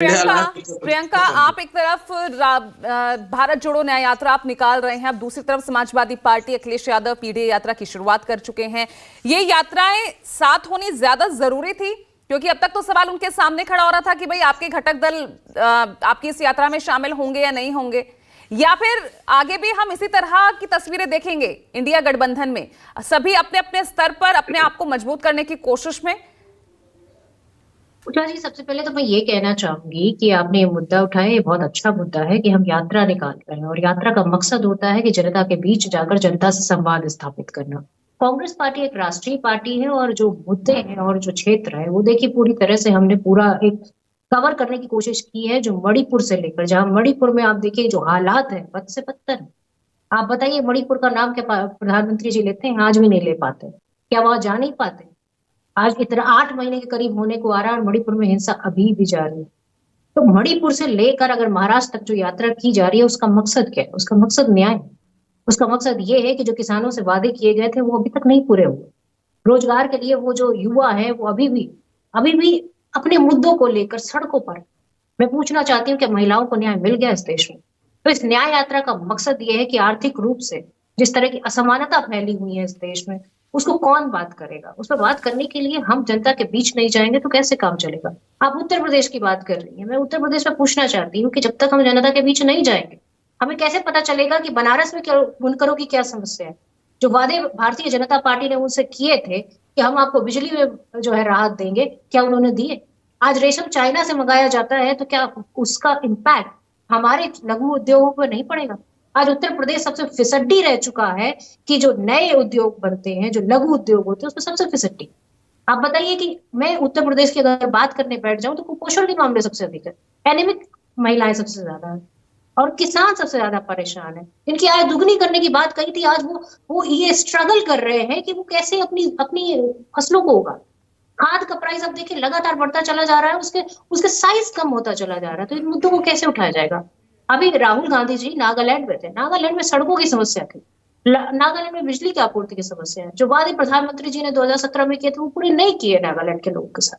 प्रियंका प्रियंका आप एक तरफ भारत जोड़ो न्याय यात्रा आप निकाल रहे हैं, अब दूसरी तरफ समाजवादी पार्टी अखिलेश यादव पीढ़ी यात्रा की शुरुआत कर चुके हैं। ये यात्राएं साथ होनी ज्यादा जरूरी थी, क्योंकि अब तक तो सवाल उनके सामने खड़ा हो रहा था कि भाई आपके घटक दल आपकी इस यात्रा में शामिल होंगे या नहीं होंगे, या फिर आगे भी हम इसी तरह की तस्वीरें देखेंगे इंडिया गठबंधन में, सभी अपने अपने स्तर पर अपने आप को मजबूत करने की कोशिश में। पूजा जी, सबसे पहले तो मैं ये कहना चाहूंगी कि आपने ये मुद्दा उठाया, ये बहुत अच्छा मुद्दा है कि हम यात्रा निकाल रहे हैं और यात्रा का मकसद होता है कि जनता के बीच जाकर जनता से संवाद स्थापित करना। कांग्रेस पार्टी एक राष्ट्रीय पार्टी है और जो मुद्दे हैं और जो क्षेत्र है वो देखिए पूरी तरह से हमने पूरा एक कवर करने की कोशिश की है, जो मणिपुर से लेकर, जहां मणिपुर में आप देखिए जो हालात है पत्थर से पत्थर है। आप बताइए मणिपुर का नाम क्या प्रधानमंत्री जी लेते हैं? आज भी नहीं ले पाते। क्या वहां जा नहीं पाते? आज इतना 8 महीने के करीब होने को आ रहा है और मणिपुर में हिंसा अभी भी जारी है। तो मणिपुर से लेकर अगर महाराष्ट्र तक जो यात्रा की जा रही है उसका मकसद क्या है? उसका मकसद न्याय है। उसका मकसद ये है कि जो किसानों से वादे किए गए थे वो अभी तक नहीं पूरे हुए। रोजगार के लिए वो जो युवा है वो अभी भी अपने मुद्दों को लेकर सड़कों पर। मैं पूछना चाहती हूँ कि महिलाओं को न्याय मिल गया इस देश में? तो इस न्याय यात्रा का मकसद ये है कि आर्थिक रूप से जिस तरह की असमानता फैली हुई है इस देश में, उसको कौन बात करेगा? उस पर बात करने के लिए हम जनता के बीच नहीं जाएंगे तो कैसे काम चलेगा? आप उत्तर प्रदेश की बात कर रही है, मैं उत्तर प्रदेश में पूछना चाहती हूँ कि जब तक हम जनता के बीच नहीं जाएंगे हमें कैसे पता चलेगा कि बनारस में क्या बुनकरों की क्या समस्या है? जो वादे भारतीय जनता पार्टी ने उनसे किए थे कि हम आपको बिजली में जो है राहत देंगे, क्या उन्होंने दिए? आज रेशम चाइना से मंगाया जाता है तो क्या उसका इम्पैक्ट हमारे लघु उद्योगों पर नहीं पड़ेगा? आज उत्तर प्रदेश सबसे फिसड्डी रह चुका है कि जो नए उद्योग बनते हैं, जो लघु उद्योग होते हैं, उसमें सबसे फिसड्डी। आप बताइए कि मैं उत्तर प्रदेश की अगर बात करने बैठ जाऊं तो कुपोषण के मामले सबसे अधिक है, एनीमिक महिलाएं सबसे ज्यादा है और किसान सबसे ज्यादा परेशान है। इनकी आय दुगनी करने की बात कही थी, आज वो ये स्ट्रगल कर रहे हैं कि वो कैसे अपनी अपनी फसलों को उगा। खाद का प्राइस अब देखिए लगातार बढ़ता चला जा रहा है, उसके उसके साइज कम होता चला जा रहा है। तो इन मुद्दों को कैसे उठाया जाएगा? अभी राहुल गांधी जी नागालैंड में थे, नागालैंड में सड़कों की समस्या थी, नागालैंड में बिजली की आपूर्ति की समस्या है। जो वादे प्रधानमंत्री जी ने 2017 में किए थे वो पूरे नहीं किए नागालैंड के लोगों के साथ।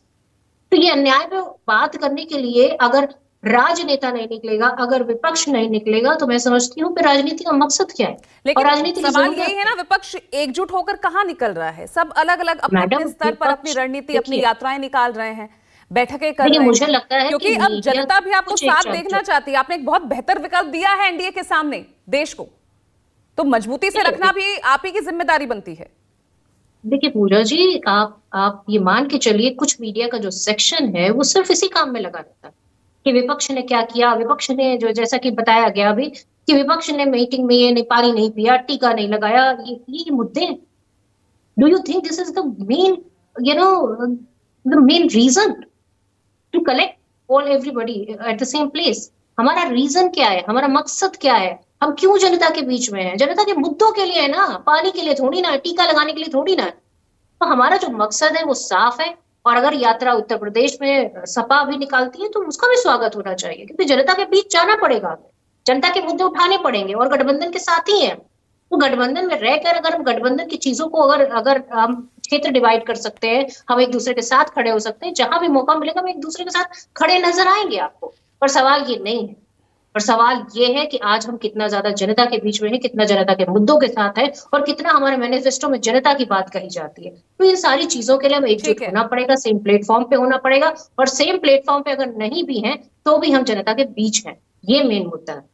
तो ये अन्याय पे बात करने के लिए अगर राजनेता नहीं निकलेगा, अगर विपक्ष नहीं निकलेगा, तो मैं समझती हूँ कि राजनीति का मकसद क्या है। लेकिन और राजनीति सवाल यही है ना, विपक्ष एकजुट होकर कहाँ निकल रहा है? सब अलग अलग अपने अपने स्तर पर अपनी रणनीति, अपनी यात्राएं निकाल रहे हैं, बैठकें कर रहे मुझे हैं, लगता है क्योंकि अब जनता भी आपको साथ देखना चाहती है। आपने एक बहुत बेहतर विकल्प दिया है एनडीए के सामने देश को, तो मजबूती से रखना भी आप ही की जिम्मेदारी बनती है। देखिए पूजा जी, आप ये मान के चलिए कुछ मीडिया का जो सेक्शन है वो सिर्फ इसी काम में लगा रहता है कि विपक्ष ने क्या किया, विपक्ष ने जो जैसा कि बताया गया अभी कि विपक्ष ने मीटिंग में ये पानी नहीं पिया, टीका नहीं लगाया, ये मुद्दे हैं। Do you think this is the main the main reason to collect all everybody at the same place? हमारा रीजन क्या है? हमारा मकसद क्या है? हम क्यों जनता के बीच में है? जनता के मुद्दों के लिए है ना, पानी के लिए थोड़ी ना, टीका लगाने के लिए थोड़ी ना। तो हमारा जो मकसद है वो साफ है। और अगर यात्रा उत्तर प्रदेश में सपा भी निकालती है तो उसका भी स्वागत होना चाहिए, क्योंकि जनता के बीच जाना पड़ेगा, जनता के मुद्दे उठाने पड़ेंगे और गठबंधन के साथ ही है। तो गठबंधन में रहकर अगर हम गठबंधन की चीजों को अगर अगर हम क्षेत्र डिवाइड कर सकते हैं, हम एक दूसरे के साथ खड़े हो सकते हैं, जहां भी मौका मिलेगा हम एक दूसरे के साथ खड़े नजर आएंगे आपको। पर सवाल ये नहीं है, और सवाल ये है कि आज हम कितना ज्यादा जनता के बीच में है, कितना जनता के मुद्दों के साथ है और कितना हमारे मैनिफेस्टो में जनता की बात कही जाती है। तो इन सारी चीजों के लिए हमें एकजुट होना पड़ेगा, सेम प्लेटफॉर्म पे होना पड़ेगा, और सेम प्लेटफॉर्म पे अगर नहीं भी है तो भी हम जनता के बीच हैं। ये मेन मुद्दा है।